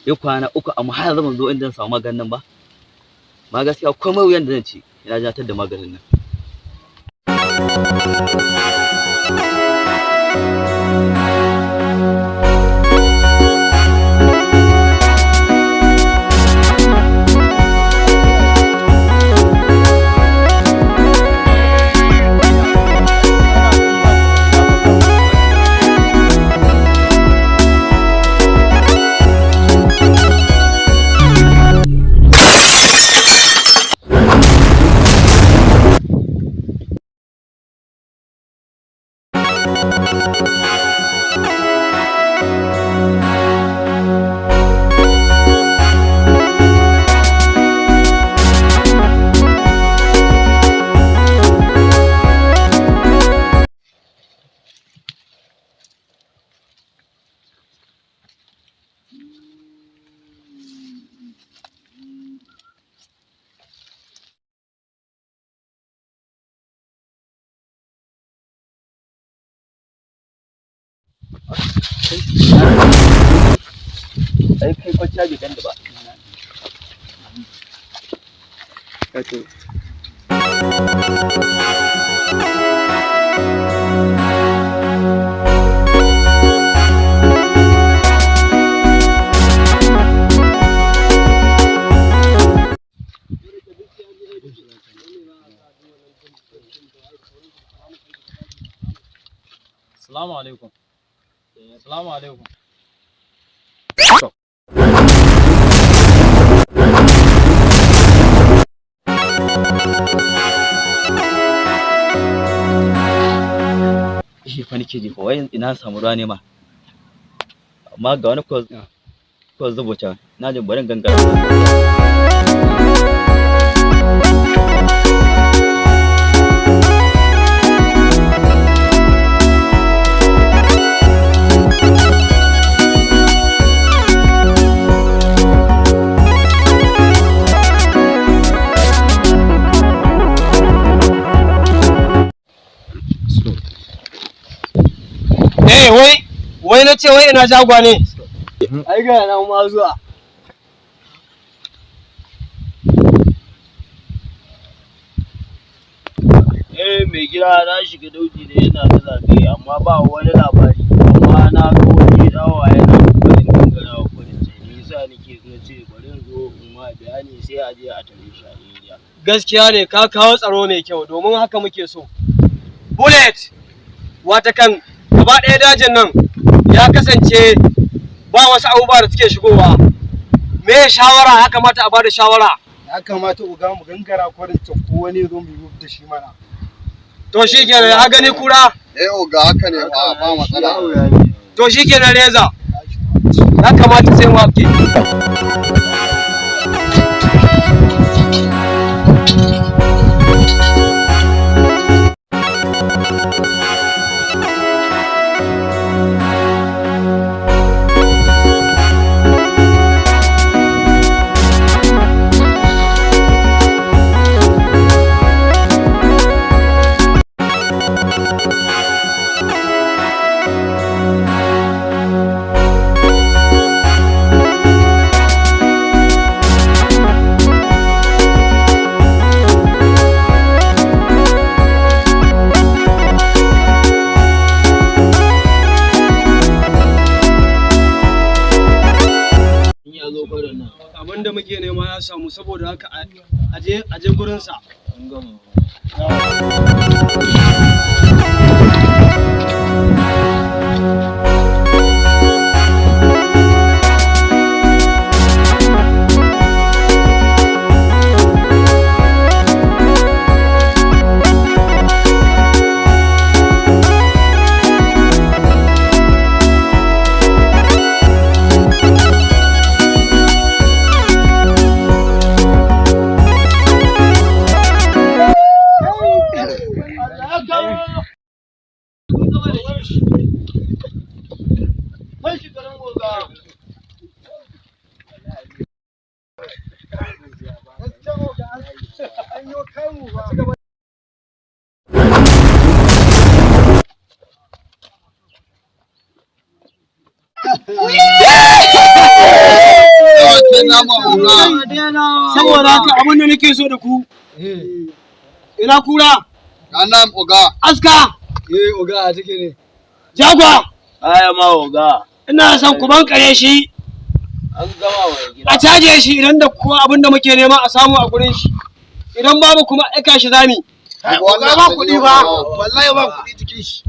ya kwana uku amma har yanzu ban zo inda zan samu maganin nan ba. Ma gaskiya komai wuyan da zan ci ina jatar da maganin nan. Ai kai kwanciya bai ganda ba. Kato. Assalamu alaikum. Assalamu alaikum. Shi fa nake ji fa wai ina samu ruwa ne ma. Amma ga wani ko zubuta na jin barin gangara. Wai na ce wai ina jagwa ne. Ai ga na ma zuwa. Mai gida na shiga dauji ne yana da zabe amma ba wani labari, amma na ga wani dawa yana kokarin gangarawa kudin ce, ni yasa nake so ce bari in zo in ma bayani sai a je a tare shi a area. Gaskiya ne ka kawo tsaro mai kyau domin haka muke so. Bullet wata kan gaba ɗaya dajin nan ya kasance wasu abubuwa da suke shigowa. Me shawara ya kamata a bada shawara? Ya kamata uga mu gangara kwarin ta ko wani zo mu yi da shi mana. To shikenan ya gani kura? Uga haka ne ba matsala. To shikenan reza. Ya kamata sai mu hafke. Abin da muke nema ya samu saboda haka aje gurinsa. Saboda haka abin da nake so da ku, ina kura? Nan uga. Aska? Uga a take ne. Jagwa? Aya ma oga. Ina son ku bankare shi. An gama wa gida. A caje shi idan da kuma abin da muke nema a samu a gurin shi. Idan babu kuma aika shi zami. Wallahi ba kuɗi ba. Wallahi ba kuɗi jikin shi.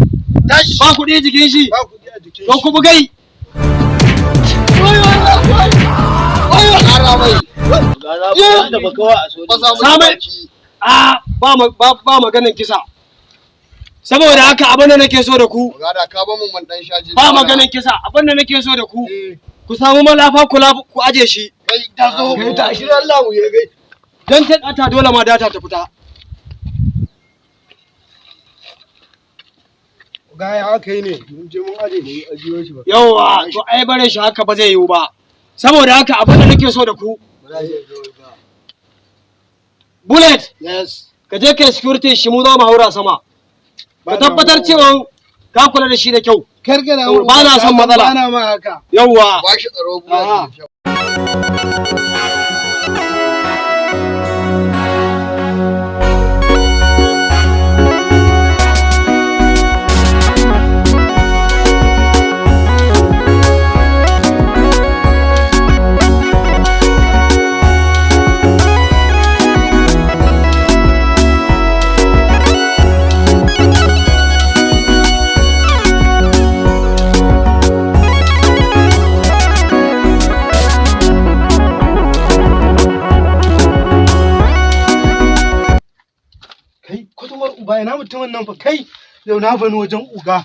Ba kuɗi jikin shi. Ba kuɗi a jikin shi. Don ku bugai. Da ba kawa a so. Samai. Ba maganin kisa. Saboda haka abin da nake so da ku. Ba maganin kisa. Abin da nake so da ku. Ku samu malafa ku aje shi. Kai ta zo. Kai ta shi Allah mu ye gai. Dan ta data dole ma data ta fita. Ga ya haka yi ne. Mun je mun aje mu ajiyo shi ba. Yawwa, to ai bare shi haka ba zai yiwu ba. Saboda haka abin da nake so da ku. Bullet. Yes. Ka je kai security shi mu za mu haura sama. Ka tabbatar cewa ka kula da shi da kyau. Karkara ba na son matsala. Ba na ma haka. Yawwa. Ba shi tsaro Bullet. Uba ina mutumin nan fa kai yau na bani wajen uga.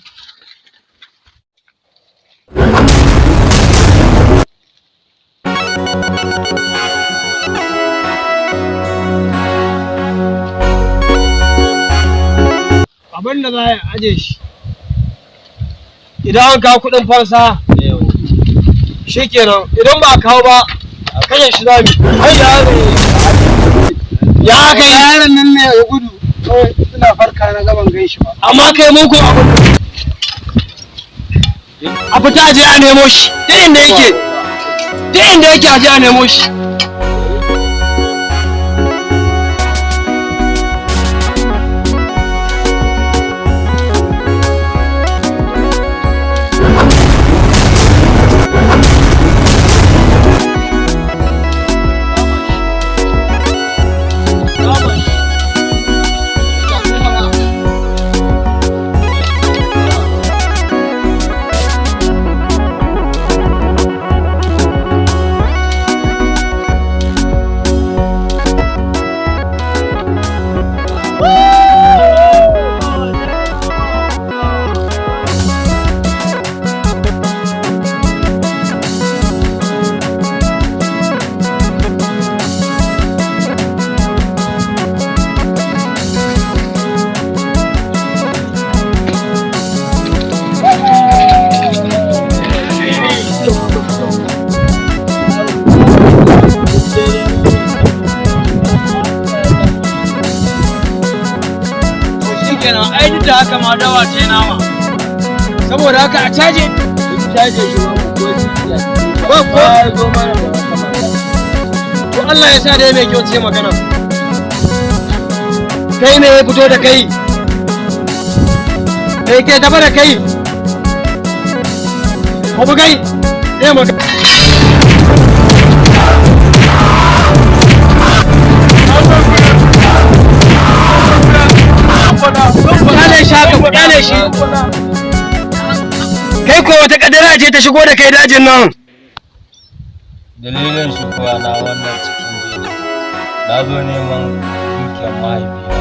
Abin da za a aje shi. Idan an kawo kuɗin fansa, shi kenan. Idan ba a kawo ba, kashe shi zami. Ai ya kai yaron nan ne ya gudu. Ina farka na gaban gaishi ba. Amma kai muku abu. A fita aje a nemo shi. Duk inda yake. Duk inda yake aje a nemo shi. haka ma dawa ce nama. Saboda haka a caje. Caje shi ma ko Ba ko ya zo mana da wata mata. ko Allah ya sa dai mai kyau ce magana. Kai ne ya fito da kai. Kai ke gaba da kai. Ko ba kai? Eh magana. Kyale shi haka, kyale shi. Kai ko wata kadara ce ta shigo da kai dajin nan. Dalilin shigowa na wannan cikin jeji, na zo neman dukiyar mahaifina.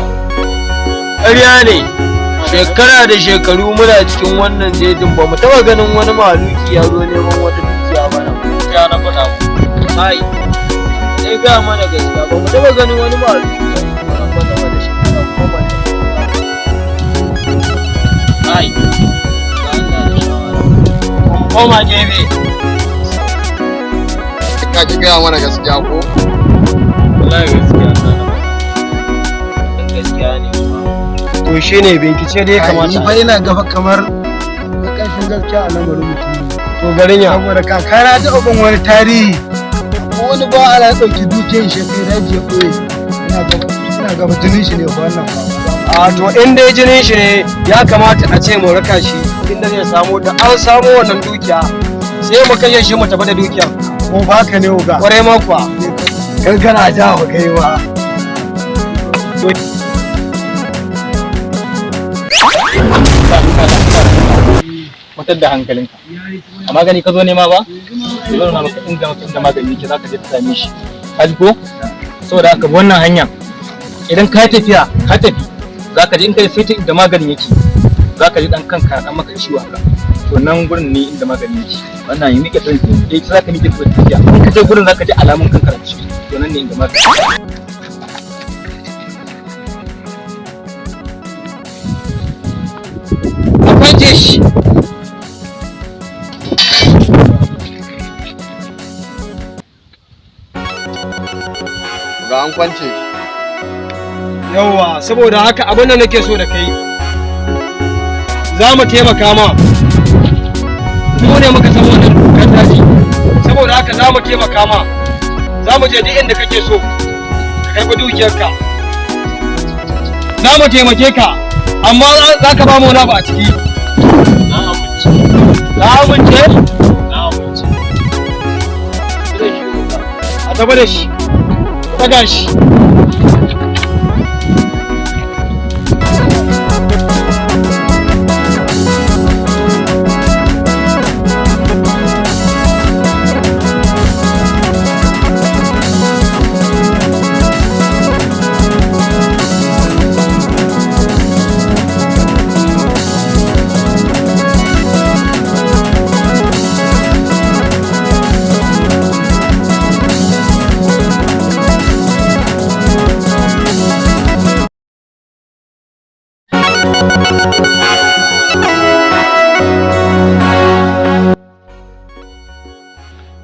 Ƙarya ne, shekara da shekaru muna cikin wannan jejin ba mu taɓa ganin wani mahaluki ya zo neman wata dukiya ba na gaskiya na faɗa mu. Ai, sai ga mana gaskiya ba mu taɓa ganin wani mahaluki ya zo mana ba sama da shekara goma ne. Ai, ga Allah da shawara. Koma gefe. Ka ki gaya mana gaskiya ko? Wallahi gaskiya na faɗa. Gaskiya ne kuma. To shi ne bincike dai kamata. Ni fa ina gaba kamar ƙarshen gaskiya a lamarin mutum. To garin ya. Saboda kakana ta ban wani tarihi. Ko wani ba ala ɗauki dukiyar shi kai daji ya koye. Ina gaba jinin shi ne ko wannan ba. A to in dai jinin shi ne ya kamata a ce mu raka shi inda zai samu da an samu wannan dukiya sai mu kashe shi mu tafi da dukiyar. Ko ba ka ne uga. Kwarai ma kuwa. Kankana ja wa kai ba. Mutar da hankalinka. A magani ka zo nema ba? Ka zo na maka inda magani yake zaka je ka same shi. Ka ji ko? Saboda haka bi wannan hanya. Idan ka tafiya, ka tafi. Zaka je in kai sai inda magani yake. Zaka ji dan kanka dan maka ciwo haka. To nan gurin ne inda magani yake. Wannan yi mike tsanki. Eh zaka mike tsanki. In ka je gurin zaka ji alamun kanka ciwo. To nan ne inda magani. A kwance shi. Ga an kwance shi. Yawwa saboda haka abin da nake so da kai. Za mu taimaka ma. Mu ne muka san wannan dokar daji. Saboda haka za mu taimaka ma. Za mu je duk inda kake so. Ka kai dukiyarka. Za mu taimake ka. Amma za ka ba mu wani abu a ciki. Na amince. Ka amince? Na amince. Zai shigo ka. A tafi da shi. Daga shi.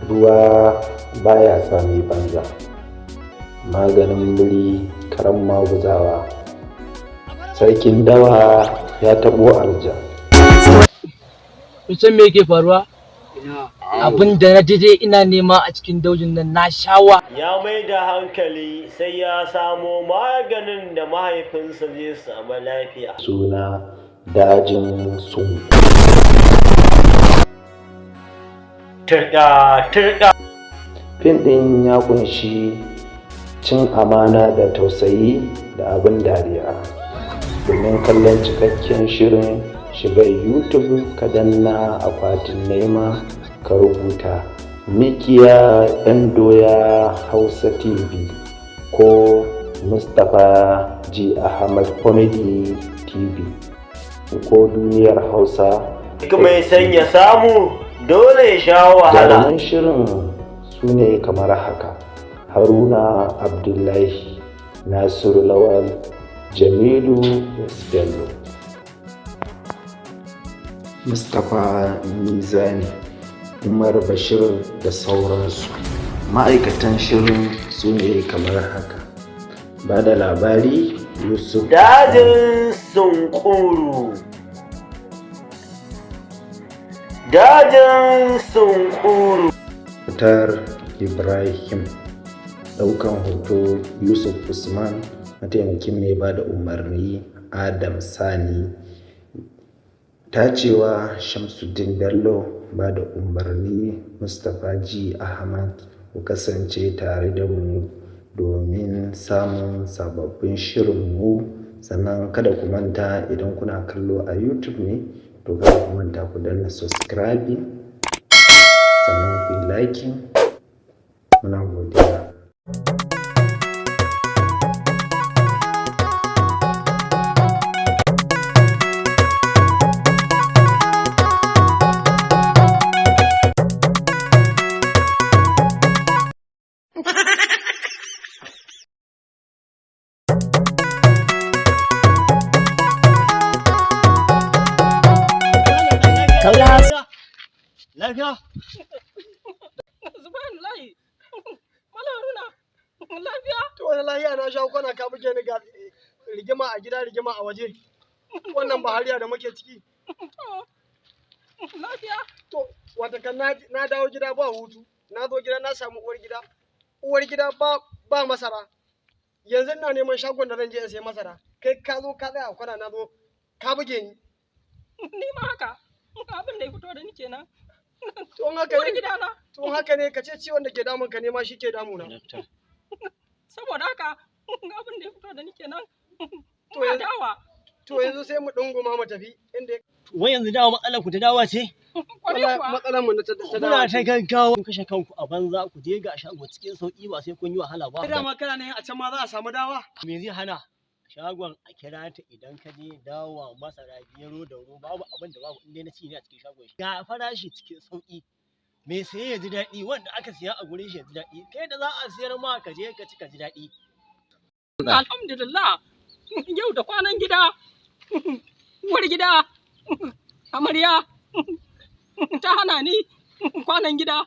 Ruwa baya sami banza, maganin biri karan maguzawa, sarkin dawa ya taɓo arja. Kun san me yake faruwa? Abin da na je ina nema a cikin daujin nan na shawa. Ya mai da hankali sai ya samo maganin da mahaifinsa zai samu lafiya. Suna dajin sun. Turka. Fim ɗin ya kunshi cin amana da tausayi da abin dariya. Domin kallon cikakken shirin shiga YouTube ka danna akwatin nema ka rubuta Mikiya ɗan doya Hausa TV ko Mustapha G. Ahmad Comedy TV ko Duniyar Hausa. Mai sanya samu dole ya sha wahala. Jaruman shirin su ne kamar haka: Haruna Abdullahi, Nasiru Lawal, Jamilu Bello, Mustapha Mizani, Umar Bashir da sauransu. Ma'aikatan shirin su ne kamar haka: ba da labari Yusuf Dajin Sunkuru. Dajin Sunkuru. Mutar Ibrahim. Ɗaukan hoto Yusuf Usman. Mataimakin mai ba da umarni Adam Sani. Tacewa Shamsuddin Bello. Ba da umarni Mustapha G. Ahmad. Ku kasance tare da mu domin samun sababbin shirinmu. Sannan kada ku manta idan kuna kallo a YouTube ne, to kada ku manta ku danna subscribing, sannan ku yi liking. Muna godiya. Lafiya? Subhanallahi. Mala Haruna. Lafiya? To wani lafiya na sha kwana ka buge ni ga rigima a gida rigima a waje. Wannan bahariya da muke ciki. Lafiya? To wata kan na dawo gida ba hutu. Na zo gida na samu uwar gida. Uwar gida ba masara. Yanzu ina neman shagon da zan je in sai masara. Kai ka zo ka tsaya a kwana na zo ka buge ni. Ni ma haka. Abin da ya fito da ni kenan. Tun haka ne ka ce ciwon da ke damun ka ne ma shi ke damuna. Saboda haka abin da ya fito da ni kenan. To yanzu sai mu dunguma mu tafi inda wai yanzu dawa matsalar ku ta dawa ce? Matsalar mu ta dawa. Kuna ta gaggawa kun kashe kanku a banza ku je ga shago cikin sauki ba sai kun yi wahala ba. Dama kana ne a can ma za a samu dawa? Me zai hana? Shagon a kira ta idan ka je dawa masara gero da ruwa babu abin da babu inda na ci ne a cikin shagon shi. Ga farashi cikin sauki. Me saye ya ji daɗi wanda aka siya a gurin shi ya ji daɗi. Kai da za a siyar ma ka je ka ci ka ji daɗi. Alhamdulillah. Yau da kwanan gida. Uwar gida. Amarya. Ta hana ni kwanan gida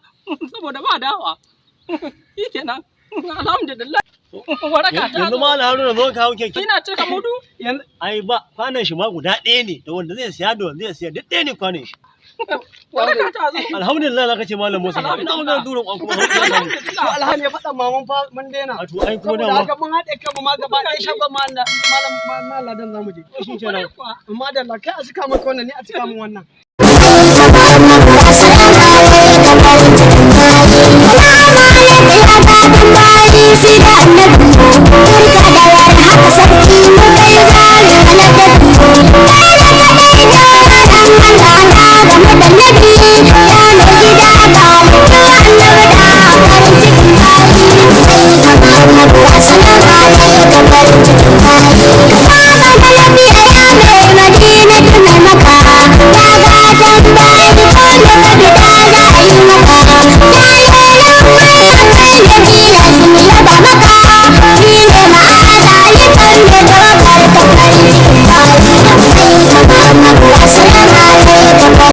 saboda ba dawa. Shi kenan. Alhamdulillah. Waraka ta yanzu ma Haruna zo ka hau keke. Ina cika mudu. Ai ba kwanan shi ma guda ɗaya ne da wanda zai siya da wanda zai siya duk ɗaya ne kwanan shi. Waraka ta zo. Alhamdulillah zaka ce malam Musa. Ina magana durin kwan kuma hauka ta ne. To alhamdulillah ya faɗa maman fa mun daina. A to ai kuma da haka mun haɗe kanmu ma gaba ɗaya shagon malam Ladan zamu je. shi kenan. Amma da Allah kai a cika maka wannan ni a cika min wannan. Annabi